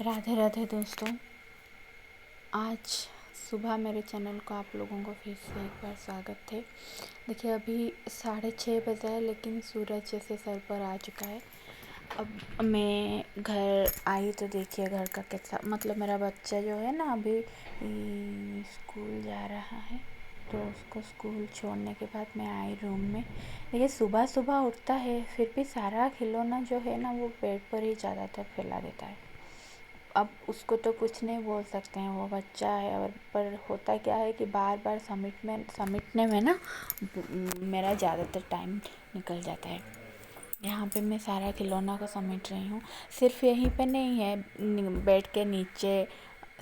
राधे राधे दोस्तों। आज सुबह मेरे चैनल को आप लोगों को फिर से एक बार स्वागत है। देखिए अभी 6:30 बजे है, लेकिन सूरज जैसे सर पर आ चुका है। अब मैं घर आई तो देखिए घर का कैसा, मतलब मेरा बच्चा जो है ना अभी स्कूल जा रहा है, तो उसको स्कूल छोड़ने के बाद मैं आई रूम में। देखिए सुबह सुबह उठता है, फिर भी सारा खिलौना जो है ना वो बेड पर ही ज़्यादातर फैला देता है। अब उसको तो कुछ नहीं बोल सकते हैं, वो बच्चा है। और पर होता क्या है कि बार बार समेटने में ना मेरा ज़्यादातर टाइम निकल जाता है। यहाँ पे मैं सारा खिलौना को समेट रही हूँ। सिर्फ यहीं पे नहीं है, बेड के नीचे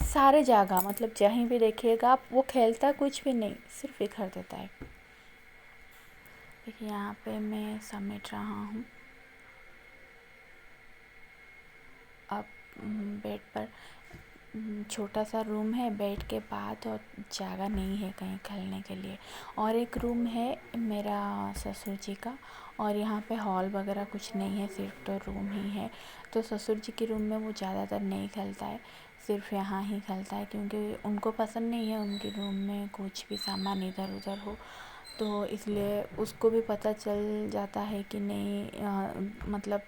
सारे जगह, मतलब जहीं भी देखिएगा आप, वो खेलता कुछ भी नहीं, सिर्फ बिखर देता है। देखिए यहाँ पे मैं समेट रहा हूँ। अब बेड पर छोटा सा रूम है बेड के बाद, और जगह नहीं है कहीं खेलने के लिए। और एक रूम है मेरा ससुर जी का, और यहाँ पे हॉल वगैरह कुछ नहीं है, सिर्फ तो रूम ही है। तो ससुर जी के रूम में वो ज़्यादातर नहीं खेलता है, सिर्फ यहाँ ही खेलता है, क्योंकि उनको पसंद नहीं है उनके रूम में कुछ भी सामान इधर उधर हो। तो इसलिए उसको भी पता चल जाता है कि नहीं, मतलब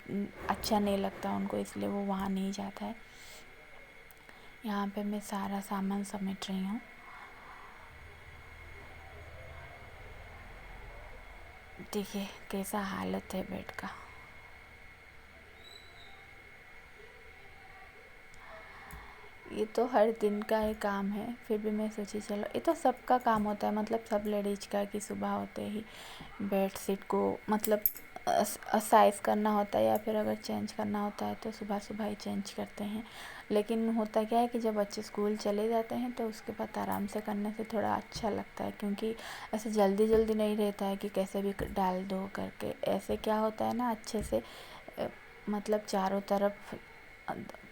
अच्छा नहीं लगता उनको, इसलिए वो वहाँ नहीं जाता है। यहाँ पे मैं सारा सामान समेट रही हूँ। देखिए कैसा हालत है बेड का। ये तो हर दिन का ही काम है, फिर भी मैं सोची चलो, ये तो सबका काम होता है, मतलब सब लेडीज का, कि सुबह होते ही बेड शीट को मतलब साइज़ करना होता है, या फिर अगर चेंज करना होता है तो सुबह सुबह ही चेंज करते हैं। लेकिन होता क्या है कि जब बच्चे स्कूल चले जाते हैं तो उसके बाद आराम से करने से थोड़ा अच्छा लगता है, क्योंकि ऐसे जल्दी जल्दी नहीं रहता है कि कैसे भी डाल दो करके। ऐसे क्या होता है ना, अच्छे से मतलब चारों तरफ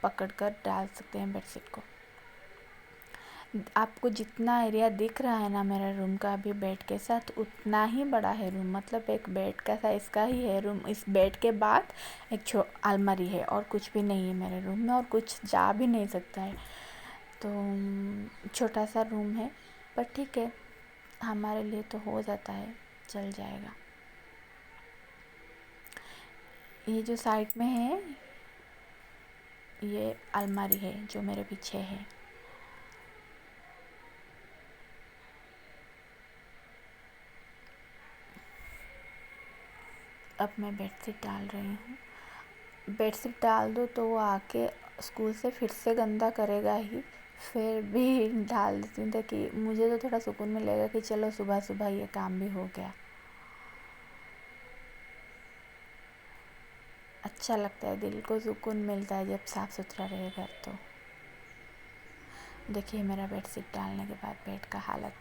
पकड़ कर डाल सकते हैं बेडशीट को। आपको जितना एरिया दिख रहा है ना मेरा रूम का अभी बेड के साथ, उतना ही बड़ा है रूम, मतलब एक बेड का साइज़ का ही है रूम। इस बेड के बाद एक अलमारी है, और कुछ भी नहीं है मेरे रूम में, और कुछ जा भी नहीं सकता है। तो छोटा सा रूम है, पर ठीक है, हमारे लिए तो हो जाता है, चल जाएगा। ये जो साइड में है ये अलमारी है जो मेरे पीछे है। अब मैं बेडशीट डाल रही हूँ। बेडशीट डाल दो तो वो आके स्कूल से फिर से गंदा करेगा ही, फिर भी डाल देती हूँ ताकि मुझे तो थोड़ा सुकून मिलेगा कि चलो सुबह सुबह ये काम भी हो गया। अच्छा लगता है, दिल को सुकून मिलता है जब साफ़ सुथरा रहे घर। तो देखिए मेरा बेडशीट डालने के बाद बेड का हालत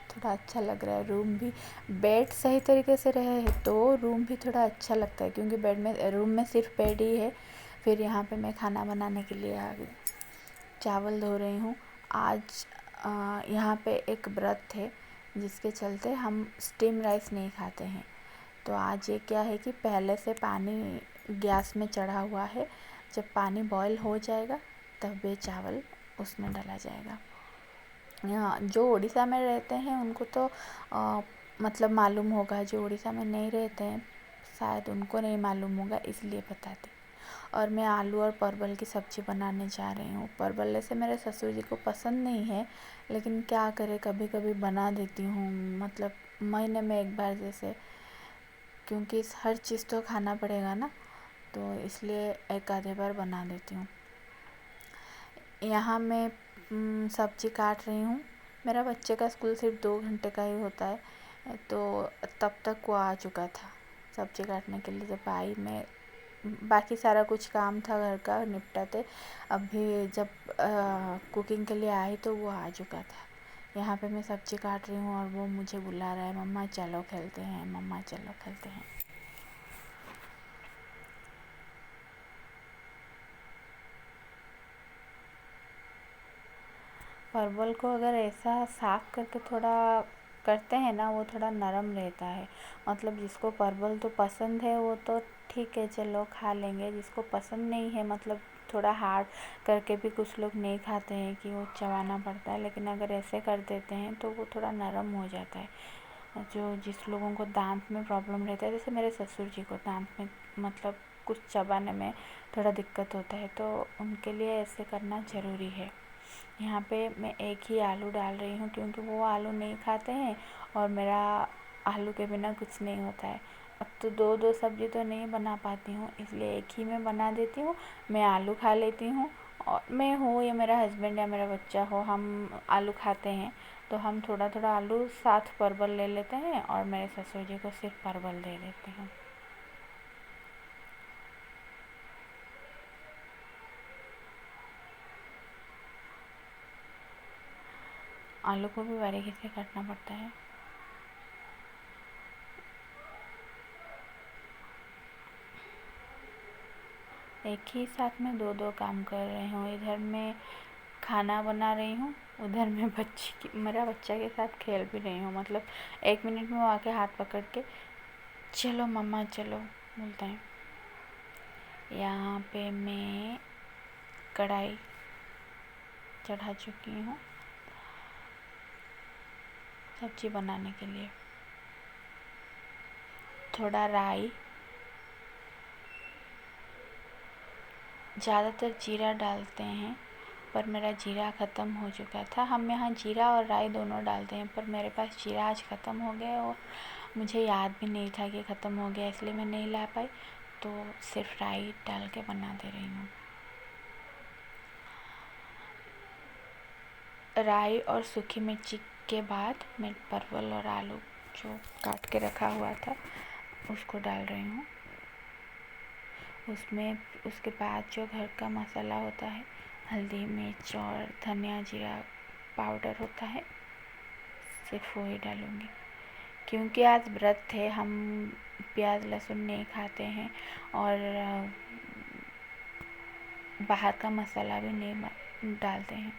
थोड़ा अच्छा लग रहा है। रूम भी, बेड सही तरीके से रहे तो रूम भी थोड़ा अच्छा लगता है, क्योंकि बेड में, रूम में सिर्फ बेड ही है। फिर यहाँ पे मैं खाना बनाने के लिए आ गई, चावल धो रही हूँ। आज यहाँ पे एक व्रत है जिसके चलते हम स्टीम राइस नहीं खाते हैं। तो आज ये क्या है कि पहले से पानी गैस में चढ़ा हुआ है, जब पानी बॉईल हो जाएगा तब ये चावल उसमें डाला जाएगा। यहाँ जो उड़ीसा में रहते हैं उनको तो मतलब मालूम होगा, जो उड़ीसा में नहीं रहते हैं शायद उनको नहीं मालूम होगा, इसलिए बताती। और मैं आलू और परवल की सब्ज़ी बनाने जा रही हूँ। परवल ऐसे मेरे ससुर जी को पसंद नहीं है, लेकिन क्या करें, कभी कभी बना देती हूँ, मतलब महीने में एक बार जैसे, क्योंकि हर चीज़ तो खाना पड़ेगा ना, तो इसलिए एक आधे बार बना देती हूँ। यहाँ मैं सब्ज़ी काट रही हूँ। मेरा बच्चे का स्कूल सिर्फ 2 घंटे का ही होता है, तो तब तक वो आ चुका था सब्ज़ी काटने के लिए। जब आई मैं, बाकी सारा कुछ काम था घर का निपटाते, अभी जब कुकिंग के लिए आई तो वो आ चुका था। यहाँ पे मैं सब्ज़ी काट रही हूँ और वो मुझे बुला रहा है, मम्मा चलो खेलते हैं, मम्मा चलो खेलते हैं। परवल को अगर ऐसा साफ़ करके थोड़ा करते हैं ना वो थोड़ा नरम रहता है। मतलब जिसको परवल तो पसंद है वो तो ठीक है चलो खा लेंगे, जिसको पसंद नहीं है मतलब थोड़ा हार्ड करके भी कुछ लोग नहीं खाते हैं कि वो चबाना पड़ता है, लेकिन अगर ऐसे कर देते हैं तो वो थोड़ा नरम हो जाता है। जो जिस लोगों को दांत में प्रॉब्लम रहता है, जैसे मेरे ससुर जी को दांत में मतलब कुछ चबाने में थोड़ा दिक्कत होता है, तो उनके लिए ऐसे करना ज़रूरी है। यहाँ पे मैं एक ही आलू डाल रही हूँ क्योंकि वो आलू नहीं खाते हैं और मेरा आलू के बिना कुछ नहीं होता है। अब तो दो दो सब्ज़ी तो नहीं बना पाती हूँ, इसलिए एक ही में बना देती हूँ। मैं आलू खा लेती हूँ, और मैं हो या मेरा हस्बैंड या मेरा बच्चा हो, हम आलू खाते हैं तो हम थोड़ा थोड़ा आलू साथ परवल ले लेते हैं और मेरे ससुर जी को सिर्फ परवल दे देती हूँ। आलू को भी बारीकी से काटना पड़ता है। एक ही साथ में दो दो काम कर रही हूँ। इधर मैं खाना बना रही हूँ, उधर मैं मेरा बच्चा के साथ खेल भी रही हूँ। मतलब 1 मिनट में वो आके हाथ पकड़ के चलो मम्मा चलो बोलते हैं। यहाँ पे मैं कढ़ाई चढ़ा चुकी हूँ सब्जी बनाने के लिए। थोड़ा राई, ज़्यादातर जीरा डालते हैं पर मेरा जीरा ख़त्म हो चुका था। हम यहाँ जीरा और राई दोनों डालते हैं पर मेरे पास जीरा आज ख़त्म हो गया और मुझे याद भी नहीं था कि ख़त्म हो गया, इसलिए मैं नहीं ला पाई, तो सिर्फ राई डाल के बना दे रही हूँ। राई और सूखी मिर्ची के बाद मैं परवल और आलू जो काट के रखा हुआ था उसको डाल रही हूँ। उसमें उसके बाद जो घर का मसाला होता है, हल्दी मिर्च और धनिया जीरा पाउडर होता है, सिर्फ वही डालूँगी क्योंकि आज व्रत है, हम प्याज लहसुन नहीं खाते हैं और बाहर का मसाला भी नहीं डालते हैं।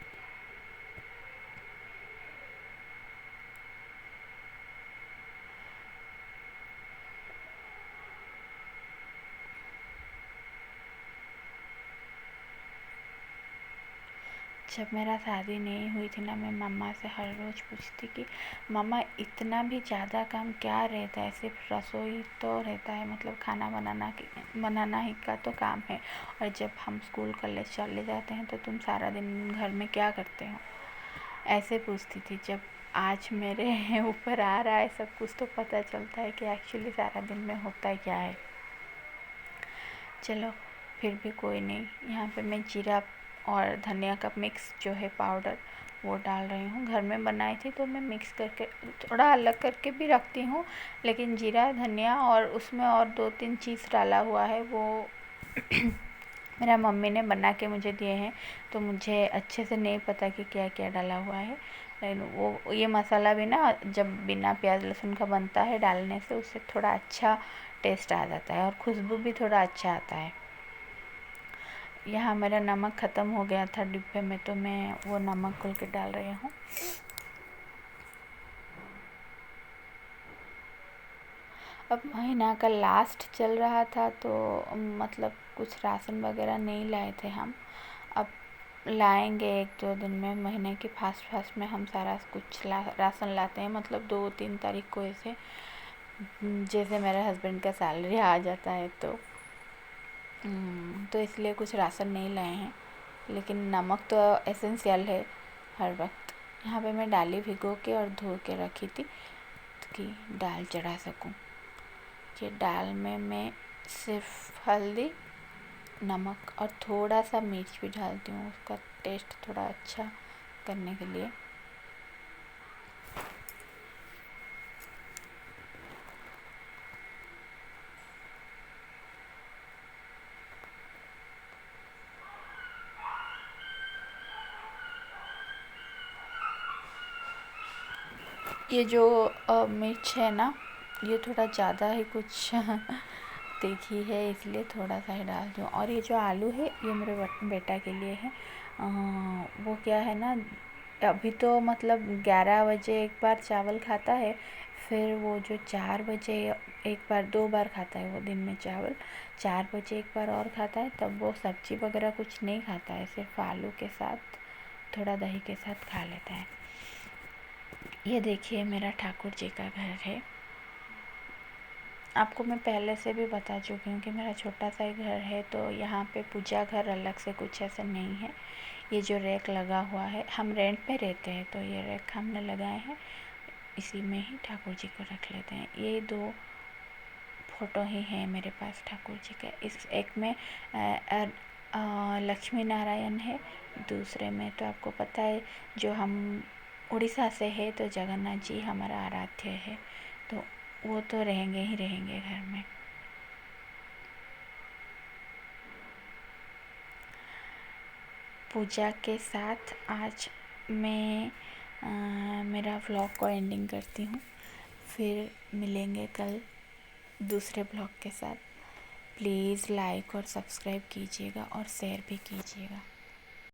जब मेरा शादी नहीं हुई थी ना, मैं मम्मा से हर रोज़ पूछती कि मम्मा इतना भी ज़्यादा काम क्या रहता है, सिर्फ रसोई तो रहता है, मतलब खाना बनाना ही का तो काम है, और जब हम स्कूल कॉलेज चले जाते हैं तो तुम सारा दिन घर में क्या करते हो, ऐसे पूछती थी। जब आज मेरे ऊपर आ रहा है सब कुछ तो पता चलता है कि एक्चुअली सारा दिन में होता क्या है। चलो फिर भी कोई नहीं। यहाँ पे मैं जीरा और धनिया का मिक्स जो है पाउडर वो डाल रही हूँ। घर में बनाई थी तो मैं मिक्स करके थोड़ा अलग करके भी रखती हूँ, लेकिन जीरा धनिया और उसमें और 2-3 चीज़ डाला हुआ है वो मेरा मम्मी ने बना के मुझे दिए हैं, तो मुझे अच्छे से नहीं पता कि क्या क्या डाला हुआ है। लेकिन वो ये मसाला भी ना जब बिना प्याज लहसुन का बनता है डालने से उससे थोड़ा अच्छा टेस्ट आ जाता है और खुशबू भी थोड़ा अच्छा आता है। यहाँ मेरा नमक ख़त्म हो गया था डिब्बे में, तो मैं वो नमक घोल के डाल रही हूँ। अब महीना का लास्ट चल रहा था तो मतलब कुछ राशन वगैरह नहीं लाए थे हम। अब लाएंगे 1-2 दिन में, महीने के फास्ट में हम सारा कुछ राशन लाते हैं, मतलब 2-3 तारीख को ऐसे, जैसे मेरे हस्बैंड का सैलरी आ जाता है तो इसलिए कुछ राशन नहीं लाए हैं, लेकिन नमक तो एसेंशियल है हर वक्त। यहाँ पे मैं दालें भिगो के और धो के रखी थी कि दाल चढ़ा सकूँ। ये दाल में मैं सिर्फ हल्दी नमक और थोड़ा सा मिर्च भी डालती हूँ उसका टेस्ट थोड़ा अच्छा करने के लिए। ये जो मिर्च है ना, ये थोड़ा ज़्यादा ही कुछ तीखी है, इसलिए थोड़ा सा ही डालती हूँ। और ये जो आलू है ये मेरे बेटा के लिए है। वो क्या है ना, अभी तो मतलब 11 बजे एक बार चावल खाता है, फिर वो जो 4 बजे एक बार 2 बार खाता है वो दिन में चावल, 4 बजे एक बार और खाता है, तब वो सब्जी वगैरह कुछ नहीं खाता है, सिर्फ आलू के साथ थोड़ा दही के साथ खा लेता है। ये देखिए मेरा ठाकुर जी का घर है। आपको मैं पहले से भी बता चुकी हूँ कि मेरा छोटा सा ही घर है, तो यहाँ पे पूजा घर अलग से कुछ ऐसा नहीं है। ये जो रैक लगा हुआ है, हम रेंट पे रहते हैं तो ये रैक हमने लगाए हैं, इसी में ही ठाकुर जी को रख लेते हैं। ये 2 फ़ोटो ही हैं मेरे पास ठाकुर जी का। इस एक में लक्ष्मी नारायण है, दूसरे में तो आपको पता है जो हम उड़ीसा से है तो जगन्नाथ जी हमारा आराध्य है, तो वो तो रहेंगे ही रहेंगे घर में। पूजा के साथ आज मैं मेरा व्लॉग को एंडिंग करती हूँ। फिर मिलेंगे कल दूसरे ब्लॉग के साथ। प्लीज़ लाइक और सब्सक्राइब कीजिएगा और शेयर भी कीजिएगा।